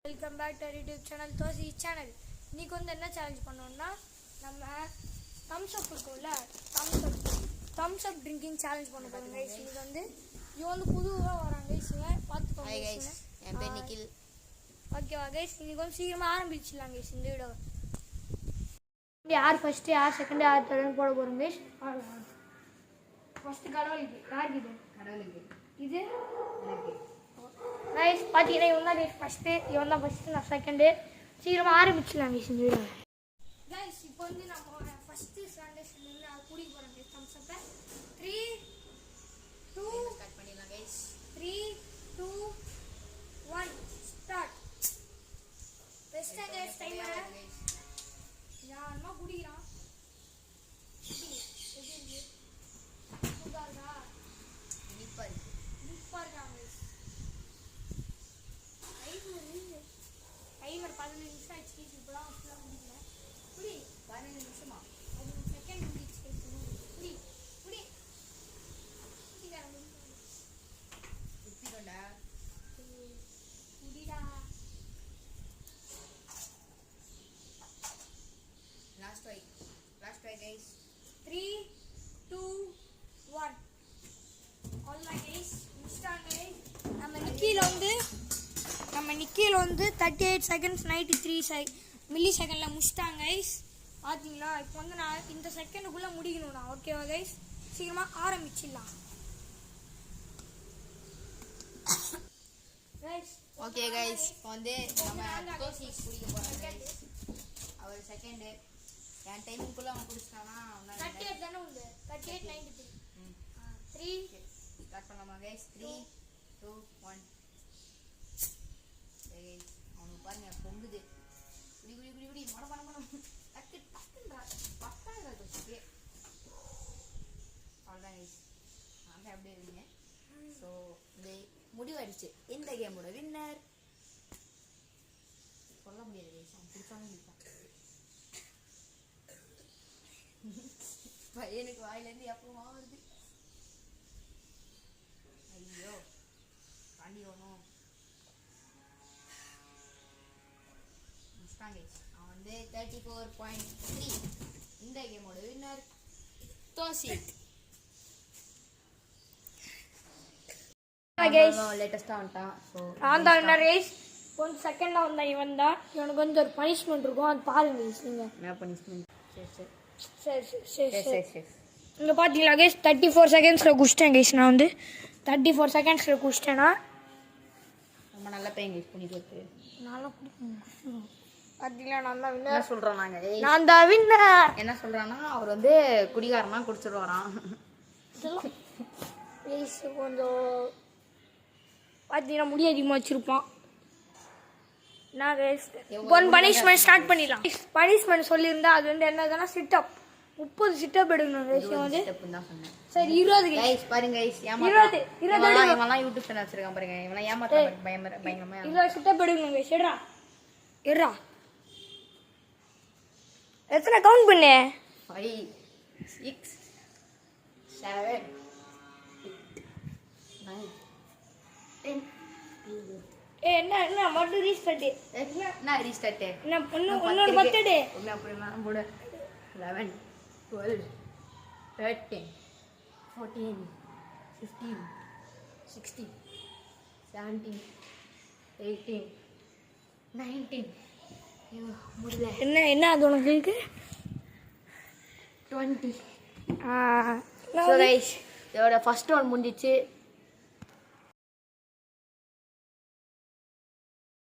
Welcome back to YouTube channel தோசி channel. இன்னைக்கு வந்து என்ன சேலஞ்ச் பண்ணோம்னா, நம்ம தம்ஸ் அப் இருக்கும்ல, தம்ஸ் அப் ட்ரிங்கிங் சேலஞ்ச் பண்ண போகிறோம் கைஸ். இன்னைக்கு வந்து இவங்க வந்து புதுவாக வராங்க கைஸுங்க, பார்த்துக்கோங்க கைஸ். என் பேர் நிக்கில். ஓகேவா கைஸ், இன்னைக்கு வந்து சீக்கிரமாக ஆரம்பிச்சிடலாம் கைஸ் இந்த வீடியோ. யார் ஃபஸ்ட்டு, யார் செகண்ட், யார் தேர்டுன்னு போட போகிறோம் கைஸ். ஃபஸ்ட்டு கடவுளுக்கு, யாருக்கு இது? கடவுளுக்கு. இது எனக்கு. கைஸ் பார்த்தீங்கன்னா இவன் தான் கைஸ் ஃபஸ்ட்டு, இவன் தான் ஃபஸ்ட்டு, நான் செகண்டு. சீக்கிரமாக ஆரம்பிச்சிடலாம் கைஸ் இந்த வீடியோ. கைஸ் இப்போ வந்து நம்ம ஃபஸ்ட்டு ஸ்டாண்டர்ட்லேருந்து நான் கூட்டிகிட்டு போகிறேன் கைஸ் தம்ஸ் அப்பை. 3 2 ஸ்டார்ட் பண்ணிடலாம் கைஸ். 3 2 1 ஸ்டார்ட். பெஸ்ட்டாக கைஸ் டைமரை யாருமா குடிக்கிறான். டைமர் 15 நிமிஷம் ஆச்சு. இப்போதான் ஃபுல்லாக முடியல. புடி 15 நிமிஷமா? 15 செகண்ட் முடிச்சு. புடி புடி குடிடா. குடிடா. Last try guys. 3 2 1 alright guys முடிச்சிட்டாங்க. நம்ம நிக்கியில் வந்து 38 செகண்ட்ஸ் 93 மில்லி செகண்டில் முடிச்சிட்டாங்க கைஸ். பார்த்தீங்களா? இப்போ வந்து நான் இந்த செகண்டுக்குள்ளே முடிக்கணும்ண்ணா. ஓகேவா கைஸ்? சீக்கிரமாக ஆரம்பிச்சிடலாம் கைஸ். ஓகே கைஸ், இப்போ வந்து நம்ம தோசி குடிக்க போகிறோம் கைஸ். அவர் செகண்டு. என் டைமுக்குள்ளே அவன் குடிச்சிட்டானா 38 தானே உண்டு. 38 93 3 ஸ்டார்ட் பண்ணலாமா கைஸ்? 3 2 1. அவனுக்கு பாருங்க பொங்குது. குடி குடி குடி குடி மட மட மடம் டக்கு டக்குன்றா பத்தாயிரம் தோசிக்கு. அவ்வளோதான் கைஸ், நாங்கள் அப்படியே இருங்க. ஸோ இந்த முடிவாயிடுச்சு. இந்த கேமோட வின்னர் சொல்ல முடியாது கைஸ், அவன் பிடிச்சாலும் பிடிப்பான். பையனுக்கு வாயிலேருந்து எப்பவும் வருது. ஐயோ தாண்டி வரணும். அவன் வந்து 34.3. இந்த கேமோட வின்னர் தோசி. லேட்டஸ்டாக வந்துட்டான். ஸோ நான் தான் வின்னர் கைஸ். கொஞ்சம் செகண்டாக வந்தான் இவன் தான். இவனுக்கு வந்து ஒரு பனிஷ்மெண்ட் இருக்கும், அது பாருங்க கைஸ். நீங்கள் என்ன பனிஷ்மெண்ட்? சரி இங்கே பார்த்தீங்களா கைஸ், 34 செகண்ட்ஸில் குடிச்சிட்டேன் கைஸ். நான் வந்து 34 செகண்ட்ஸில் குடிச்சிட்டேன்னா ரொம்ப நல்ல பையன் கைஸ். பண்ணி கொடுத்து நல்லா குடிக்கணும். பார்த்தீங்களா? நான் தான் வின்னர். என்ன சொல்கிறோம் நாங்கள்? நான் தான் வின்னர். என்ன சொல்கிறான்னா, அவர் வந்து குடிகாரனா குடிச்சிட்டு வரான். கைஸ் கொஞ்சம் பார்த்தீங்கன்னா முடி அதிகமாக வச்சுருப்பான். நான் கைஸ் ஒன் பனிஷ்மெண்ட் ஸ்டார்ட் பண்ணிடலாம். பனிஷ்மெண்ட் சொல்லியிருந்தா அது வந்து என்னதுன்னா சிட்டப் 30 சிட்டப் எடுக்கணும் கைஸ். வந்து சரி 20 கைஸ் பாருங்க கைஸ். 20 இவன்லாம் யூடியூப் சேனல் வச்சிருக்கான் பாருங்க. இவன்லாம் ஏமாத்த பயங்கரமா 20 சிட்டப் எடுக்கணும் கைஸ். எட்ரா எத்தனை கவுண்ட் பண்ணு? 5 6 7 9 10. என்ன மட்டும் ரீஸ்டார்ட்? என்ன ரீஸ்டார்ட்? என்ன இன்னொரு 10 டே ஒண்ணு அப்படினா போடு. 11 12 13 14 15 16 17 18 19. முடியல. என்ன அது உனக்கு இருக்கு? 20. ஸோ கைஸ் இதோட ஃபர்ஸ்ட் ஒன் முடிஞ்சிச்சு.